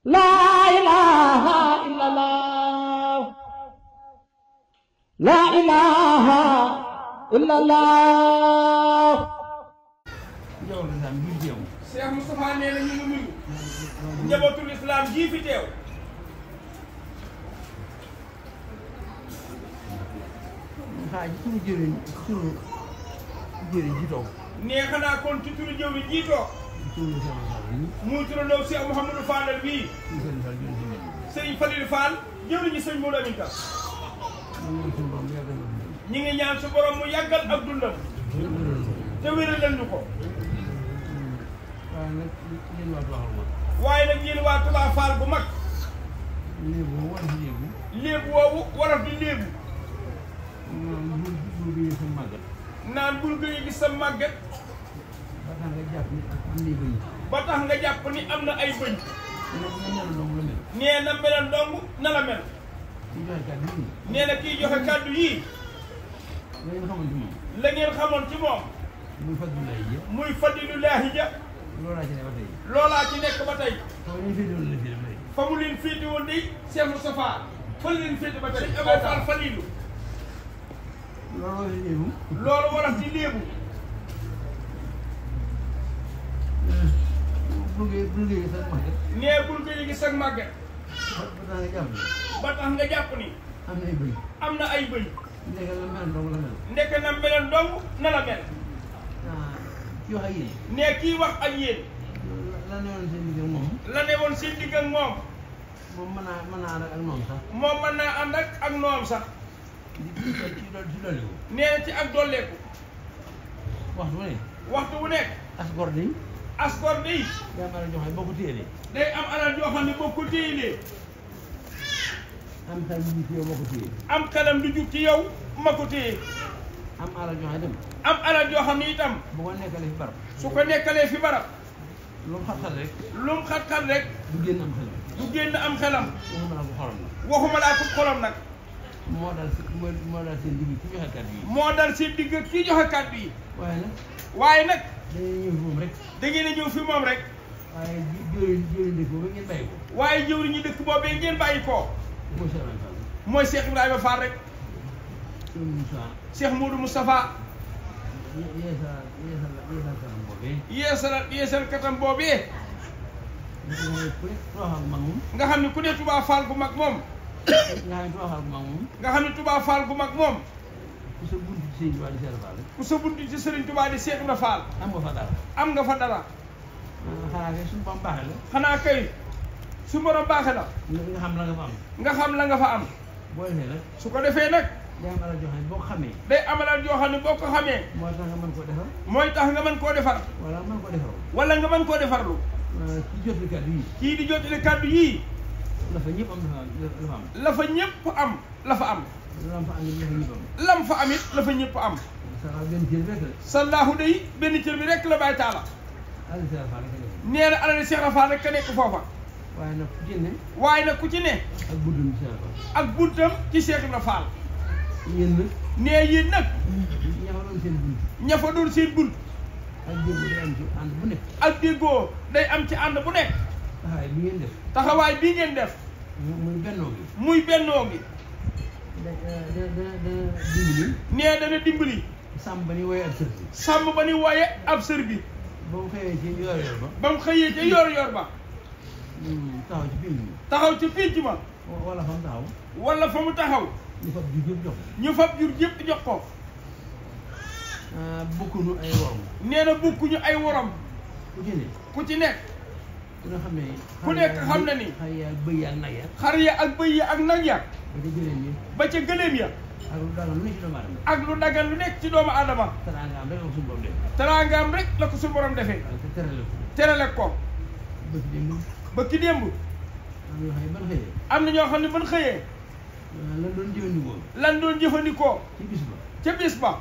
لا إله إلا الله لا إله إلا الله. Cheikh Moustapha nee na ñu ngi nuyu njabootul islam jii fi teew. nee xanaa kon ci turu jëwriñ jii toog. muy turandoo Cheikh Mouhamadou Fadal bii. sëñ Falilou Fall jëwriñu sëñ Modou Aminta. ñi ngi ñaan su borom mu yàggal ak dundam. te wéral ñu ko. waaye nag yéen waa Touba Fall bu mag. léebu woowu waraf di léebu. naan bul gëy gis sa màgget. ba tax nga jàpp ni am na ay bëñ. nee na meloon dong na la mel. nee na kiy joxe kàddu yii. la ngeen xamoon ci moom. muy fadilulaahi ja. loolaa ci nekk ba tey. fa mu leen féete woon de Cheikh Moustapha fa leen féete ba tey. Abo Fall Falilou. loolu waraf di léebu. nee bul nga yëgi sag màgget. ba tax nga jàpp ni. am na ay bëñ. ndeke na meloon dong na la mel. nee kii wax ak yéen. la ne woon seen digg ak moom. moom mën naa ànd ak noom sax. moom mën naa ànd ak noom sax. nee ci ak dolleeku. waxtu wu nekk. asgor di. day am alal joo xam ne boo ko téyelee. day am alal joo xam ne boo ko téyelee. am xelam du jug ci yow moo ko téye. am xelam du jug ci yow ma ko téye. am alal joo xam ne itam. am alal joo xam ne itam. bu ko nekkalee fi barab. su ko nekkalee fi barab. lu mu xat-xat rek. lu mu xat-xat rek. du génn am xelam. du génn am xelam. waxuma laa ko xolam waxuma laa ko xolam la. nag. moo dal seen digg ki joxe kàddu yi. moo dal seen digg kii joxe kàddu yi. waaye waaye nag. nag. dañuy ñëw fi moom rek. da ngeen a ñëw fi moom rek. waaye jëwriñ dëkk boobu ngeen bàyyi ko. waaye jëwriñu dëkk boobee ngeen bàyyi ko. mooy Cheikh Ibrahima mooy Cheikh Ibrahima Fall. Fall rek. Cheikh Modou Moustapha. yeesal katam boobee. nga xam ne ku ne Touba Fall gu mag moom. nga xam ne Touba Fall gu mag moom. ku sa buntu ci Serigne Touba di Cheikh Ibrahima Fall. am nga fa dara. xanaa kay suñu borom baaxee la. xanaa kay su borom baaxee la. nga xam la nga fa am. nga xam la nga fa am. boo defee nag. su ko defee nag. day am alal joo xam ne boo ko xamee. day am alal joo xam ne boo ko xamee. mooy tax nga mën koo defar. mooy tax nga mën koo defar. wala mën koo defaroo. wala nga mën koo defarlu. kii jotali kàddu yii. kii di jotali kàddu yii. la fa ñëpp am dafa am. la fa ñëpp am la fa am. lam fa am it la fa ñëpp am. lam fa am it la fa ñëpp am. salaam benn cër bi rek la. sallaahu day benn cër bi rek la bàyyi taala. alal Cheikh Fall rek la. nee na alal Cheikh Fall rek ka nekk foofa. waaye nag ku ci ne. waaye nag ku ci ne. ak buntam ci Cheikh Fall. ak buntam ci Cheikh Ibrahima Fall. yéen nag. nee yéen nag. ña fa doon seen bunt. ña fa doon seen bunt. ak déggoo day am ci ànd bu nekk. ak déggoo day am ci ànd bu nekk. taxawaay bi ngeen def. taxawaay bii ngeen def. muy bennoo gi. muy bennoo gi. dana dimbali. nee dana dimbali. sàmm ba ni wooyee ab sër bi. sàmm ba ni wooye ab sër bi. ba mu xëyee ci yor-yor ba. ba mu xëyee ca yor-yor ba. taxaw ci pénc mi. taxaw ca pénc ma. wala fa mu taxaw. wala fa mu taxaw. ñu fab jur yëpp jox ko. ñu fab jur yëpp jox ko. bokkuñu ay worom. nee na bokkuñu ay worom. ku ci ne. ku ci nekk. ku ne xam ne. ku nekk xam na ni. xar ya ak bëy ya ak nag ya. xar ya ak bëy ya ak nag ya. ba ca gëléem yi. ba ca gëléem ya. ak lu dagal lu nekk ci doomu aadama. ak lu dagan lu nekk ci doomu aadama. teraangaam rek la ko suñu borom def. teraangaam rek la ko suñu borom defee. terale ko. terale ko. ba ki démb. am na ñoo xam ne ban xëyee. am na ñoo xam ne ban xëyee. lan doon jëfandikoo. lan doon jëfandikoo. ci bis ba. ca bis ba.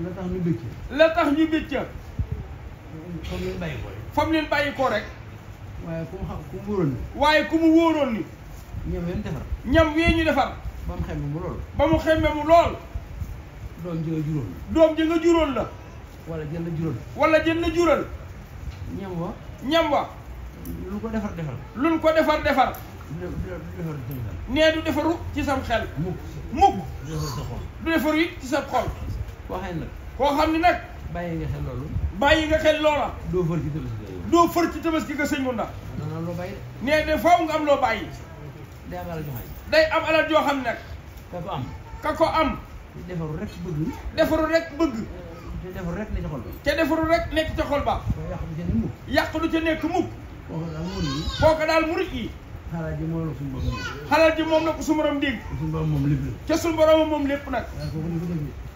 la tax ñu bëcc. la tax ñu bëcc. fam leen bàyyi ko rek. fam leen bàyyi ko rek. waaye ku mu xam ku mu wóoroon ni. waaye ku mu wóoroon ni. ñam yéen defar. ñam wee ñu defar. ba mu xemme mu lool. ba mu xemme mu lool. doom ji nga juróon. doom ji nga juróon la. wala jël la juróon. wala jën la jural. ñam wa. ñam wa. lu ko defar defar. luñ ko defar defar. nee du defaru ci sam xel. mukk du defaru it ci sa xol. koo xam ne nag. koo xam ne nag. bàyyi nga xel loolu. bàyyi nga xel loola. doo fër ci tabaski. doo fër ci tabaski nga sëñ Ngounda. dana loo bàyyi. nee de faaw nga am loo bàyyi. day am alal joxe. day am alal joo xam ne nag. ka ko am. ka ko am. defaru rek bëgg. defaru rek bëgg. te defaru rek ne ci xol ba. te defaru rek nekk ca xol ba. yàq du ca nekk mukk. kooku daal murit yi. xalaat ji moom la suñu borom dégg. xalaat ji moom la ko suñu borom dégg. suñu borom moom lépp la. ca suñu borom moom lépp nag.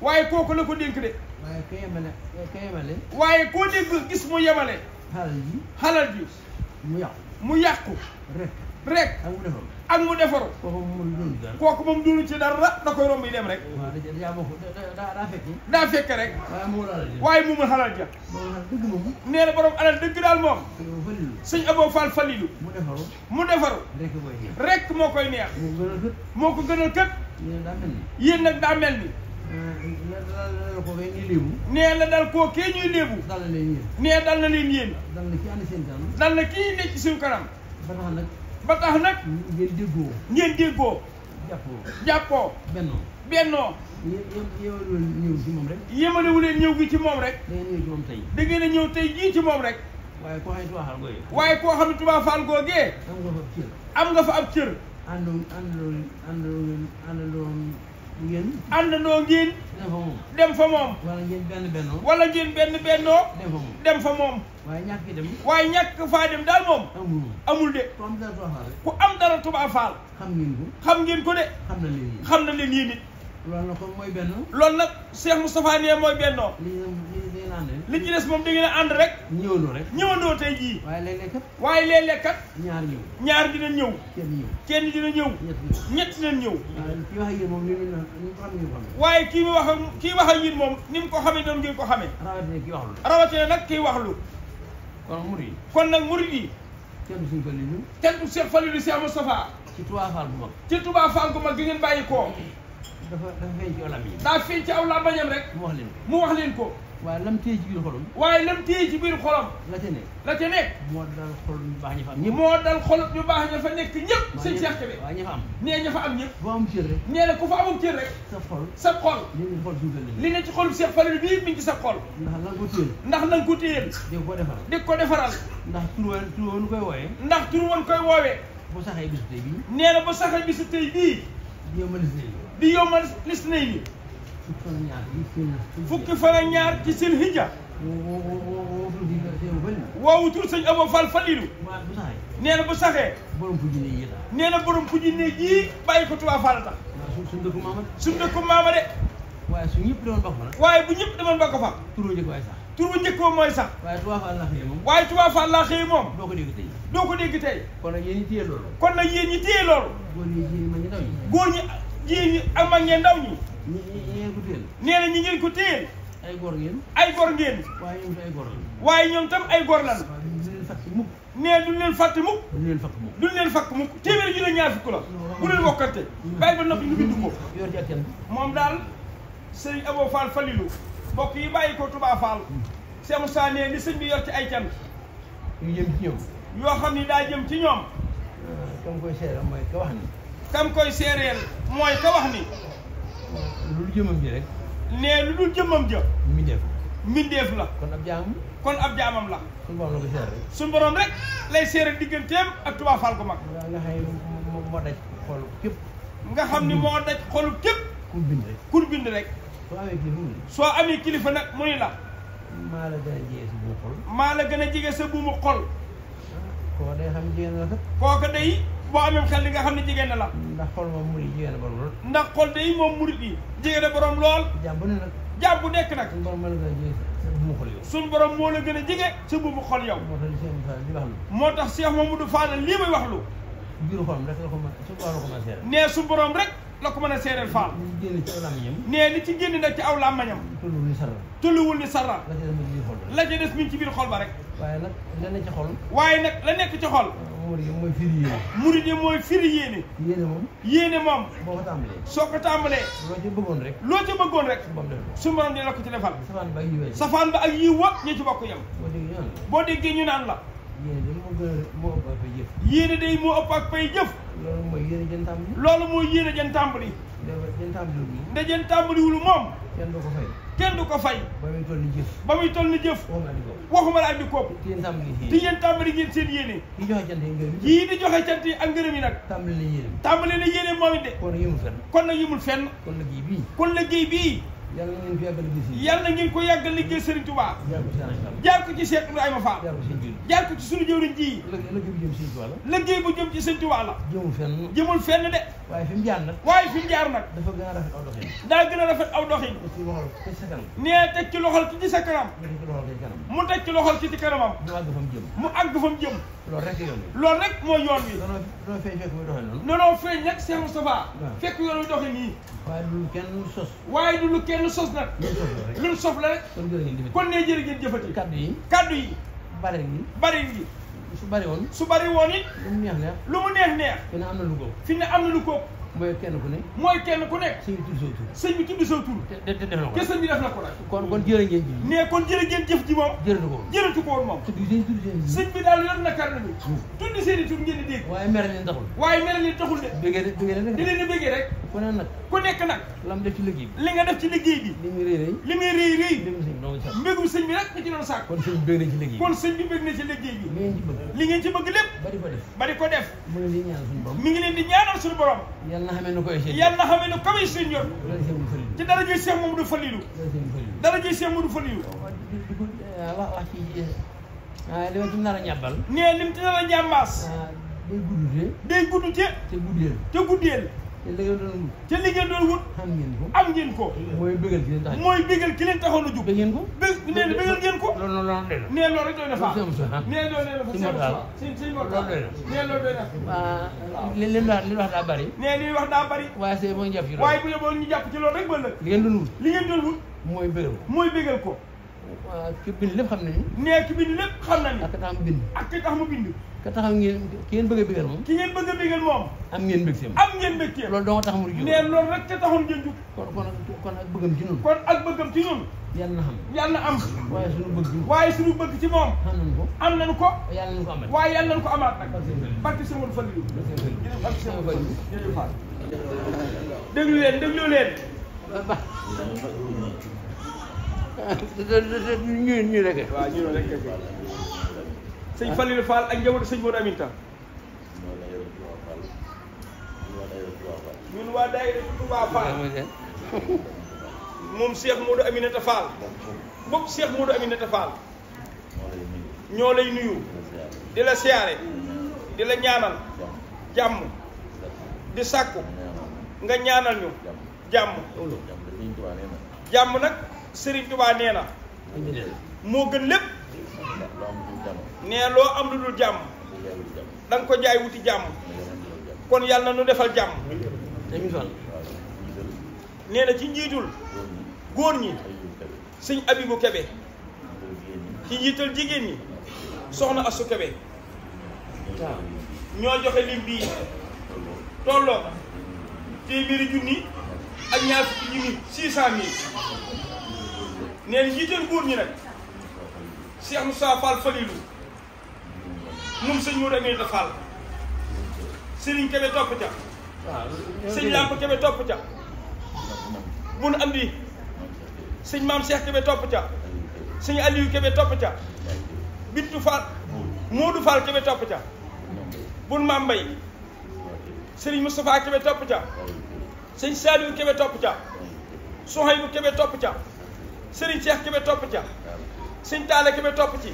waaye kooku la ko dénk de. waaye ka yemale. waaye koo dégg gis mu yemale. xalal ji. mu yàqu. rek. ak mu defaru. kooku moom doonu ci dara da koy romb yi dem rek. daa fekk rek. waaye mu xalal ja. nee na borom alal dëgg daal moom. sëñ Abo Fall Falilou. mu defaru. rek moo koy neex. moo ko gënal kët. yéen nag daa mel ni. nee la dal koo kee ñuy léebu. nee dal na leen yéen. dal na kii nekk ci suñu kanam. ba tax nag. ngeen déggoo. jàppoo. bennoo. yemalewu leen ñëw gi ci moom rek. da ngeen a ñëw tey jii ci moom rek. waaye koo xam ne Touba Fall googee. am nga fa ab cër. àndandoo ngeen. dem fa moom. wala ngeen benn bennoo. dem fa moom. waaye ñàkk faa dem daal moom. amul de. ku am dara Touba Fall. xam ngeen ko de. xam na leen yéen it. loolu nag kon mooy benn. loolu nag Cheikh Moustapha nee mooy bennoo. li ci des moom da ngeen a ànd rek. ñëwandoo tey jii. waaye léeg-léeg kat. ñaar dina ñëw. kenn dina ñëw. ñett dina ñëw. waaye kii wax ak yéen moom ni mu ko xamee doon ngeen ko xamee. rawatina nag kii waxlu. kon nag murid yi. kenn du Cheikh Falilou Cheikh Moustapha. ci Touba Fall gu mag. ci Touba Fall gu mag gi ngeen bàyyi koo. dafa feeñ ci aw làmmiñam. daa feeñ ci aw làmmiñam rek. mu wax leen ko. waaye lam téye ci biir xolam. la ca nekk. moo dal xol ñu baax ña fa am ñëpp. moo dal xol ñu baax ña fa nekk ñëpp. sëñ Cheikh Kébé. waaw ña fa am. nee ña fa am ñëpp. boo am cër rek. nee na ku fa amum cër rek. sa xol. li ne ci xolu Cheikh Falilou bii mi ngi ci sa xol. ndax na nga ko téyel. di ko defaral. ndax tur woon koy wooyee. ndax tur woon koy woowee. bu saxee bisu tey bii. nee na bu saxee bisu tey bii. di yombal lis nay ni. fukki fan ak ñaar ci seen hijja. woowu tur sëñ Abo Fall Falilou. nee na bu saxee. nee na borom fu jinne ji bàyyi ko Touba Fall tax. suñu dëkku maama de. waaye su ñëpp demoon ba ko fa nag. waaye bu ñëpp demoon ba ko fa. turu njëkk waay sax. turu njëkk mooy sax. waaye Touba Fall laa xëyee moom. waaye Touba Fall laa xëyee moom. doo ko dégg tey. doo ko dégg tey. kon nag yéen ñi téye loolu. kon nag yéen ñi téye loolu. góor ñi jigéen ñi mag ñi ndaw ñi. góor ñi ak mag ñi ndaw ñi. ñi ngeen ko téyel. nee na ñi ngeen ko téyel. ay góor ngeen. ay góor ngeen. waaye ñoom tam ay góor lan. nee duñ leen fàtte mukk. duñ leen fakk mukk. téeméer ju ne ñaar fukk la. bu leen wokkante. bàyyi ba noppi ñu bind ko. moom daal sëñ Abo Fall Falilou. mbokk yi bàyyi ko Touba Fall. Cheikh Moussa nee li sëñ bi yor ci ay cant. yu jëm ci ñoom. yoo xam ni daa jëm ci ñoom. kam koy seereel mooy ka wax ni. kam koy seereel mooy ka wax ni. lu dul jëmmam ji rek. nee lu dul jëmmam ja. mbindeef la. kon ab jaamam la. suñu borom rek lay seere digganteem ak Touba Fall gu mag. nga xam ni moo daj xolu képp. ku bind rek. soo amee kilifa nag mu ni la. maa la gën a jege sa buumu xol. maa la gën a jege sa buumu xol. kooka day xam jigéen la kat. kooka day boo amee xel li nga xam ne jigéen la. ndax xol moom murid jigéen a borom lool. ndax xol day moom murid yi jigéen a borom lool. jàmm bu ne nag. jàmm bu nekk nag. suñu borom moo la gën a jege sa buumu xol yow. suñu borom moo la gën a jege sa buumu xol yow. moo tax Cheikh Mamadou Fadal lii may wax lu. biiru xolam rek la ko mën a seeral. nee su borom rek la ko mën a seereel Fall. nee li ci génn nag ci aw làmmiñam. tulluwul ni sarra. la ca des mi ngi ci biir xol ba rek. waaye nag la nekk ci xol. waaye nag la nekk ci xol. mooy firi yéene. murid yi mooy firi yéene. yéene moom. boo ko tàmbalee. soo ko tàmbalee. loo ca bëggoon rek. su borom dina la ko ci defal. safaan ba ak yiw wa ñi ci bokk yam. boo déggee ñu naan la. yéene day moo ëpp ak pay jëf. loolu mooy yéene jën tàmbali. loolu mooy yéene jën tàmbali. jën tàmbaliwul moom. nde jën tàmbaliwul moom. kenn du ko fay. kenn du ko fay. ba muy toll ni jëf. ba muy toll ni jëf. waxuma la andi kopp. te yéen tàmbali ngeen. te yéen tàmbali ngeen seen yéene. yi joxe cant yi ngërëm. yii di joxe cant yi ak ngërëm yi nag. tàmbali na yéene. tàmbali na yéene moom it de. kon nag yëmul fenn. kon nag yëmul fenn. kon liggéey bii. kon liggéey bii. yàlla na ngeen fi yàggal liggéey. yàlla na ngeen ko yàggal liggéey Serigne Touba. jaar ko ci jaar ko ci Cheikh Sénégal. Ibrahima Fall. jaar ko ci seen jëriñ. jaar ko ci sunu jëwriñ ji. liggéey bu jëm Sëñ Touba la. liggéey bu jëm ci Sëñ Touba la. jëmul fenn. jëmul fenn de. waaye fi mu jaar nag. waaye fi mu jaar nag. dafa gën a rafet aw doxin. daa gën a rafet aw doxin. ci loxol ci sa kanam. nee teg ci loxol ki ci sa kanam. mu teg ci loxol ci mu teg ci loxol ki kanam. ci kanamam. mu àgg fa mu jëm. mu àgg fa mu jëm. loolu rek yoon wi. loolu rek mooy yoon wi. danoo feeñ fekk muy doxee noonu. nonoo feeñ nag Cheikh Moustapha. fekk yoon wi doxin nii. waaye du kenn sos. waaye du lu kenn sos nag. lu sof la rek. kon jërë ngeen jëfati. kon nee jërë ngeen jëfati. kaddu yi. kaddu yi. bare gi. bari gi. su bari woon. su bari woon it. lu mu neex neex. lu mu neex neex. fi ne am na lu ko. fi ne am na lu ko. mooy kenn ku ne. mooy kenn ku nekk. sëñ bi tudd saw tur. sëñ bi tudd saw tur. te def na ko. te sëñ bi def na ko nag. kon jërë ngeen jëf. nee kon jërë ngeen jëf ji moom. jërëtu ko. jërëtu ko woon moom. tudd seen tudd seen. sëñ bi daal yor na karne bi. tudd seen i tur ngeen di dégg. waaye mere leen taxul. waaye mere leen taxul de. bëggee de bëggee de. di leen di bëggee rek. ku ne nag. ku nekk nag. lam def ci liggéey bi. li nga def ci liggéey bi. li muy rëy rëy. li muy rëy rëy. mbégum sëñ bi doo sax. mbégum sëñ bi rek nga ci doon sàkk. kon sëñ bi bëgg na ci liggéey bi. kon sëñ bi bëgg na ci liggéey bi. li ngeen ci bëgg. li ngeen ci bëgg lépp. bari ko def. bari ko def. mu ngi leen di ñaanal suñu borom. mi ngi leen di ñaanal suñu borom. yàlla na xamee nu koy seet. yàlla na xamee ne kawe seen yor. ci dara ji Cheikh Mamadou Falilou. dara ji Cheikh Mamadou Falilou. wax ci li ma ci nar a ñàbbal. nee lim ci nar a ñàmbaas. day gudd te. day gudd te. te guddeel. te guddeel. te li ngeen doon wut. te li ngeen doon wut. xam ngeen ko. am ngeen ko. mooy bëggal ki leen tax. mooy bégal ki leen taxoon a jug. bëgg ngeen ko. nee na bégal ngeen ko. loolu doy na. nee loolu rek doy na faa. loolu nee loolu doy na faa. sëñ Mortala nee loolu doy na. li wax daa bari. nee li wax daa bari. waaye see boo ñu jàpp ci loolu. waaye bu yeboo ñu jàpp ci loolu rek ba lëg. li ngeen doon wut. li ngeen doon wut. mooy bëggal ko. mooy bégal ko. waaw ki bind lépp xam nañu. nee ki bind lépp xam na ni. ak ka tax mu bind. ak ki tax mu bind. ka tax ngeen ki ngeen bëgg a bëggal moom. ki ngeen bëgg a bégal moom. am ngeen mbégteem. am ngeen mbégteem. loolu doo tax mu jóg. nee loolu rek te taxoon ngeen jug. kon ak bëggam ci noonu. kon ak bëggam ci ñun. yàlla na xam. yàlla na am. waaye suñu bëgg. waaye suñu bëgg ci moom. xam nañu ko. am nañu ko. yàlla nañu ko amal. waaye yàlla nañu ko amaat nag. barke Sëñ Modou Falilou. barke Sëñ Modou Falilou. déglu leen déglu leen. ñu rek. waaw ñu rek sëñ Falilou Fall ak njabootu sëñ Modou Aminta. ñun waa daayira Touba Fall. moom Cheikh Modou Aminata Fall. bokk Cheikh Modou Aminata Fall. ñoo lay nuyu. di la siyaare. di la ñaanal. jàmm. di sàkku. nga ñaanal ñu. jàmm. jàmm nag Serigne Touba nee na. moo gën lépp. nee loo am lu dul jàmm. da nga ko jaay wuti jàmm. kon yàlla na nu defal jàmm. nee na ci njiitul góor ñi sëñ Abibou Kébé. ci njiital jigéen ñi soxna Assou Kébé. ñoo joxe lim bii tolloo téeméeri junni ak ñaar fukki junni 600.000. nee na njiital góor ñi nag Cheikh Moussa Fall Falilou moom sëñ Modou Aminata Fall. Serigne Kébé topp ca. sëñ Lamp Kébé topp ca. bun am di sëñ Maam Cheikh Kébé topp ca. sëñ Aliou Kébé topp ca. Bintu Fall Modou Fall Kébé topp ca. bun Maam Mbay Serigne Moustapha Kébé topp ca. sëñ Saliou Kébé topp ca. Sohaybou Kébé topp ca. Serigne Cheikh Kébé topp ca. sëñ Talla Kébé topp ci.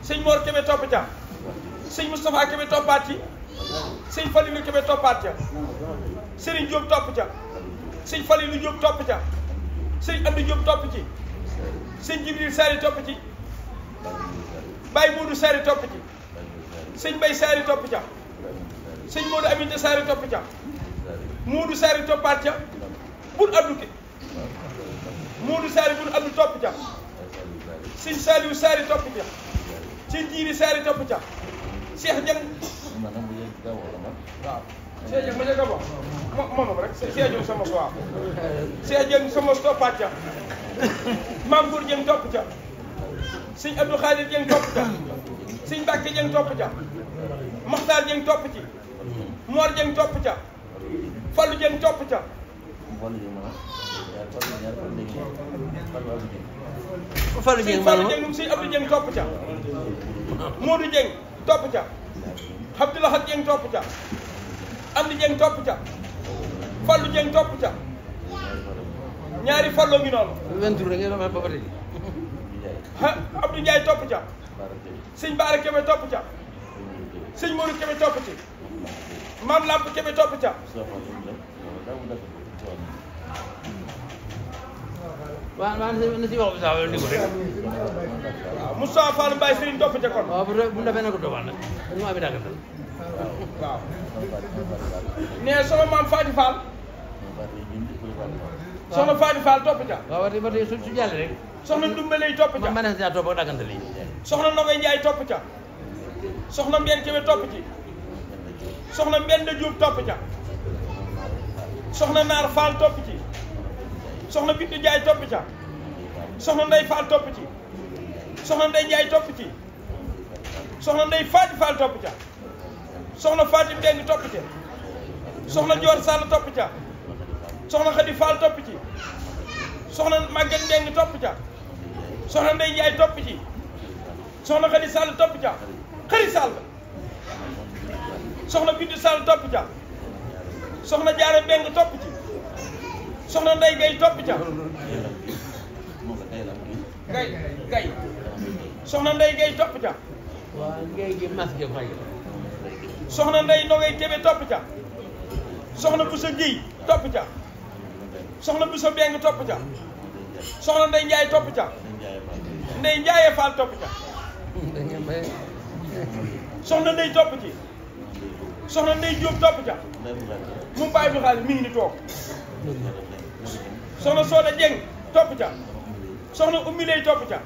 sëñ Mor Kébé topp ca. sëñ Moustapha Kébé toppaat ci. sëñ Falilou Kébé toppaat ca. Serigne Diop topp ca. sëñ Falilou Diop topp ca. sëñ Abdou Diop topp ci. sëñ Jibril Sari topp ci. Baye Modou Sari topp ci. sëñ Bay Sari topp ca. sëñ Modou Aminta Sari topp ca. Modou Sari toppaat ca. bun Abdou ki Modou Sari bun Abdou topp ca. sëñ Saliou Sari topp ca. sëñ Jiiri Sari topp ca. Cheikh Dieng waaw Cheikh Dieng ma njëkk a wax moom rek Cheikh Dieng sama waaw Cheikh Dieng sama toppaat ca. Maam Gour Dieng topp ca. sëñ Abdou Khadir Dieng topp ca sëñ Mbacke Dieng topp ca Makhtar Dieng topp ci Mor Dieng topp ca Fallou Dieng topp ca Fallou Dieng moom sëñ Abdou Dieng topp ca Modou Dieng topp ca Abdoulahat Dieng topp ca Amdi Dieng topp ca Fallou Dieng topp ca ñaari Fallou ngi noonu 23 rek ngeen wax ba tey Abdou Ndiaye topp ca sëñ Baara Kébé topp ca sëñ Modou Kébé topp ci Maam Lamp Kébé topp ca waaw na si wax bi sax wala ndigo rek waaw Moustapha Fall Mbaye Serigne topp ca kon waaw bu defee na ko doxal nag dañu maa bi dàggatal waaw nee sama maam Fati Fall soxna Fati Fall topp ca waaw ba tey su jàllee rek soxna Ndumbe lay topp ca man na topp ak dàggantal yi soxna Nogay Ndiaye topp ca soxna Mbène Kébé topp ci soxna Mbène Diop topp ca soxna Naar Fall topp ci soxna Bintu Ndiaye topp ca soxna Ndey Fall topp ci soxna Ndey Ndiaye topp ci soxna Ndey Faati Fall topp ca soxna Faati Mbeng topp ca soxna Joor Sall topp ca soxna Xadi Fall topp ci soxna Maguette Mbeng topp ca soxna Ndey Ndiaye topp ci soxna Xadi Sall topp ca Xari Sall soxna Bintu Sall topp ca soxna Jaara Mbeng topp ci soxna Ndey Gay topp ca gay soxna Ndey Gay topp ca waaw ngay gi mas ge fay soxna Ndey Nogay Kébé topp ca soxna Bousso Guèye topp ca soxna Bousso Beng topp ca soxna Ndey Njaay topp ca Ndey Njaaye Fall topp ca soxna Ndey topp ci soxna Ndey Jóob topp ca mu bàyyi bi xaalis mi ngi ni toog soxna Sooda Jeng topp ca soxna Ummi Lay topp ca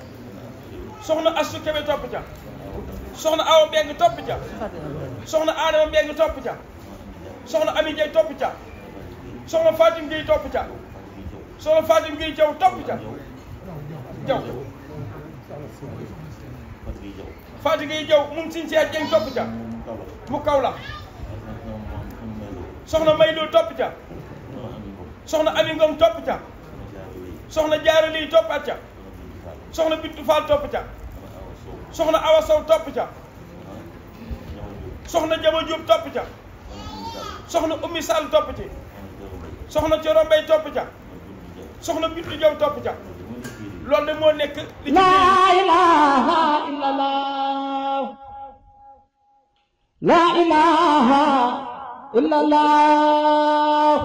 soxna Astu Kébé topp ca soxna Awa Mbeng topp ca soxna Adama Mbeng topp ca soxna Ami Jeng topp ca soxna Fatim Gueye topp ca soxna Fatim Gueye Jaw topp ca Jaw Fatim Gueye Jaw moom sin seet Jeng topp ca mu Kawlax soxna Maylo topp ca soxna Ami Ngom topp ca soxna Jaara Liy toppaat ca soxna Bintu Fall topp ca soxna Awa Sow topp ca soxna Jama Diop topp ca soxna Ummi Sall topp ci soxna Coro Mbay topp ca soxna Bintu Jaw topp ca loolu de moo nekk li ci laa ilaaha illallah laa ilaaha illallah